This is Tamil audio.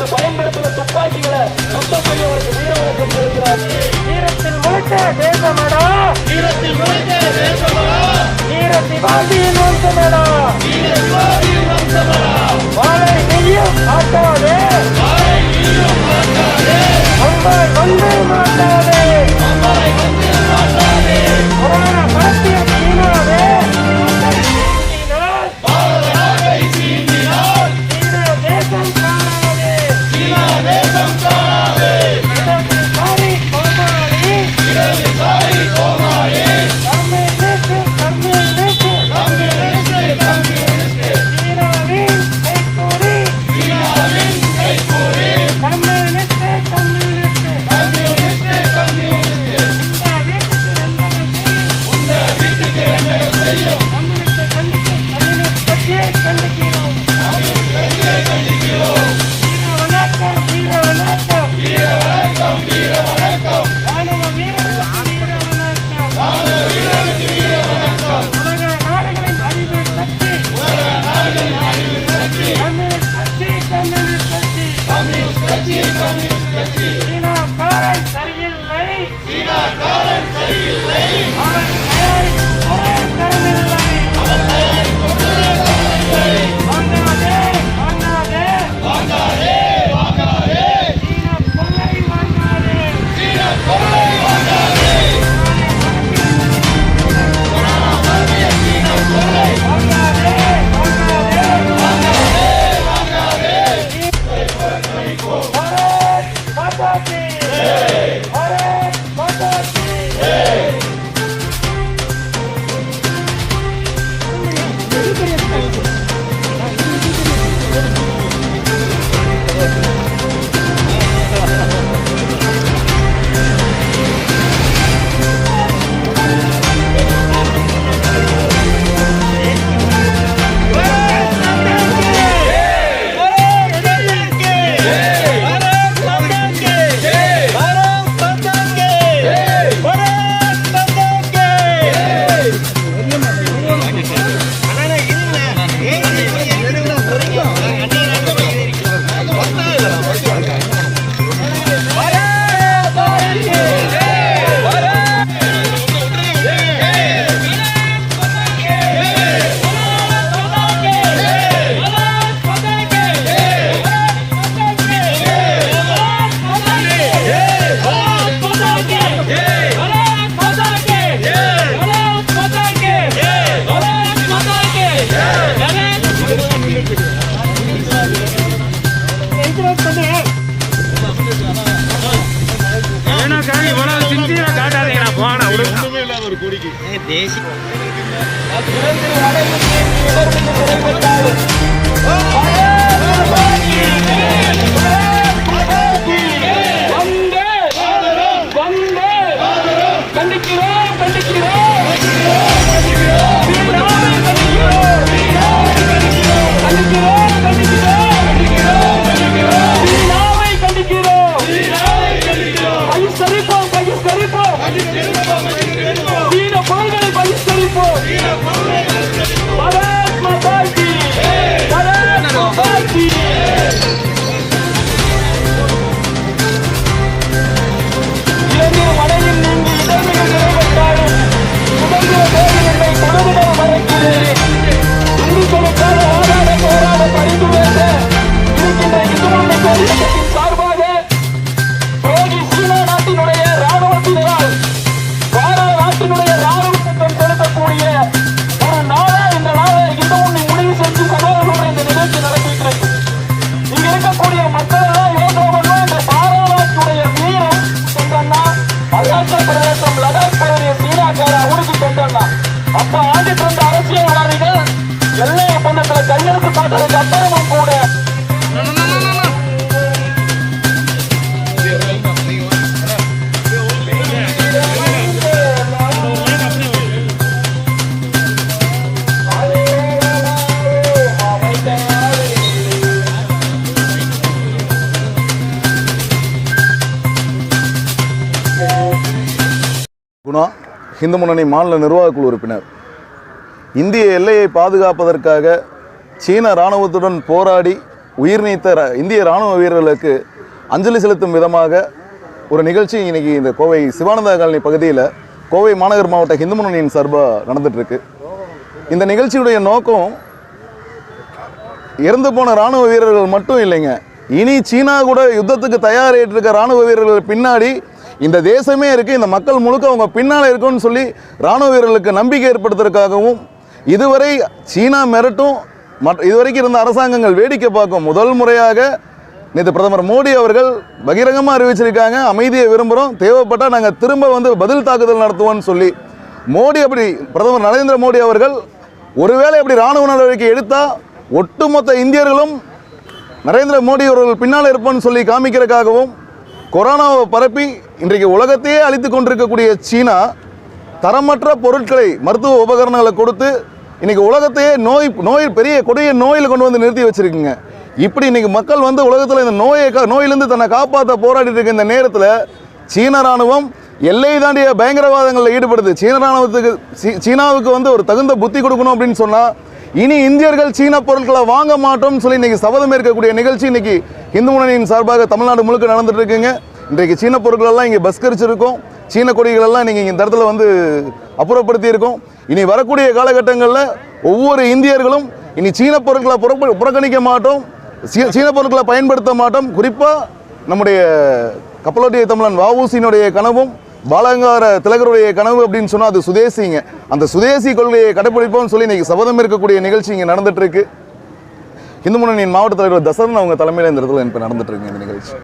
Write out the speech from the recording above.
அவர் பயன்படுத்தின துப்பாக்கிகளை சுத்தம் செய்ய அவருக்கு வீர வணக்கம் செலுத்தினார். வீரத்தில் முளைத்த தேசமடா, வீரத்தில் முளைத்த தேசமடா, வீர சிவாஜியின் வம்சமடா, வீர சிவாஜியின் வம்சமடா. வாழை நீயும் மாட்டாதே, வாழை நீயும் மாட்டாதே, அம்பாய் வந்து மாட்டாதே, அம்பாய் வந்து மாட்டாதே. கொரோனா பரத்திய சீனாவே குணா இந்து முன்னணி மாநில நிர்வாகக்குழு உறுப்பினர். இந்திய எல்லையை பாதுகாப்பதற்காக சீன இராணுவத்துடன் போராடி உயிர் நீத்த இந்திய இராணுவ வீரர்களுக்கு அஞ்சலி செலுத்தும் விதமாக ஒரு நிகழ்ச்சி இன்னைக்கு இந்த கோவை சிவானந்தா காலனி பகுதியில் கோவை மாநகர் மாவட்ட இந்து முன்னணியின் சார்பாக நடந்துட்டுருக்கு. இந்த நிகழ்ச்சியுடைய நோக்கம் இறந்து போன இராணுவ வீரர்கள் மட்டும் இல்லைங்க, இனி சீனா கூட யுத்தத்துக்கு தயாராகிட்டு இருக்க இராணுவ வீரர்கள் பின்னாடி இந்த தேசமே இருக்குது, இந்த மக்கள் முழுக்க அவங்க பின்னால் இருக்குன்னு சொல்லி இராணுவ வீரர்களுக்கு நம்பிக்கை ஏற்படுத்துறதுக்காகவும், இதுவரை சீனா மிரட்டும் இதுவரைக்கும் இருந்த அரசாங்கங்கள் வேடிக்கை பார்க்கும் முதல் முறையாக நேற்று பிரதமர் மோடி அவர்கள் பகிரங்கமாக அறிவிச்சிருக்காங்க, அமைதியை விரும்புகிறோம், தேவைப்பட்டால் நாங்கள் திரும்ப வந்து பதில் தாக்குதல் நடத்துவோம்னு சொல்லி. மோடி அப்படி பிரதமர் நரேந்திர மோடி அவர்கள் ஒருவேளை அப்படி இராணுவ நடவடிக்கை எடுத்தால் ஒட்டுமொத்த இந்தியர்களும் நரேந்திர மோடி அவர்கள் பின்னால் இருப்போம்னு சொல்லி காமிக்கிறதுக்காகவும், கொரோனாவை பரப்பி இன்றைக்கு உலகத்தையே அழித்து கொண்டிருக்கக்கூடிய சீனா தரமற்ற பொருட்களை மருத்துவ உபகரணங்களை கொடுத்து இன்றைக்கி உலகத்தையே பெரிய கொடிய நோயில் கொண்டு வந்து நிறுத்தி வச்சுருக்குங்க. இப்படி இன்றைக்கி மக்கள் வந்து உலகத்தில் இந்த நோயிலிருந்து தன்னை காப்பாற்ற போராடிட்டு இருக்க இந்த நேரத்தில் சீன இராணுவம் எல்லை தாண்டிய பயங்கரவாதங்களில் ஈடுபடுது. சீனாவுக்கு வந்து ஒரு தகுந்த புத்தி கொடுக்கணும் அப்படின்னு சொன்னால் இனி இந்தியர்கள் சீன பொருட்களை வாங்க மாட்டோம்னு சொல்லி இன்றைக்கி சபதம் ஏற்கக்கூடிய நிகழ்ச்சி இன்றைக்கி இந்து முன்னணியின் சார்பாக தமிழ்நாடு முழுக்க நடந்துட்டு இருக்குங்க. இன்றைக்கு சீன பொருட்களெல்லாம் இங்கே பஸ்கரிச்சிருக்கோம், சீன கொடிகளெல்லாம் இன்றைக்கி இந்த இடத்துல வந்து அப்புறப்படுத்தி இருக்கோம். இனி வரக்கூடிய காலகட்டங்களில் ஒவ்வொரு இந்தியர்களும் இனி சீன பொருட்களை புறக்கணிக்க மாட்டோம், சீன பொருட்களை பயன்படுத்த மாட்டோம். குறிப்பாக நம்முடைய கப்பலோட்டிய தமிழன் வ.உ.சி.யினுடைய கனவும் பாலங்கார திலகருடைய கனவு அப்படின்னு சொன்னால் அது சுதேசிங்க. அந்த சுதேசி கொள்கையை கடைப்பிடிப்போம்னு சொல்லி இன்றைக்கி சபதம் இருக்கக்கூடிய நிகழ்ச்சி இங்கே நடந்துட்டுருக்கு. இந்து முன்னணியின் மாவட்ட தலைவர் தசரன் அவங்க தலைமையில் இந்த இடத்துல இப்போ நடந்துட்டுருக்கு இந்த நிகழ்ச்சி.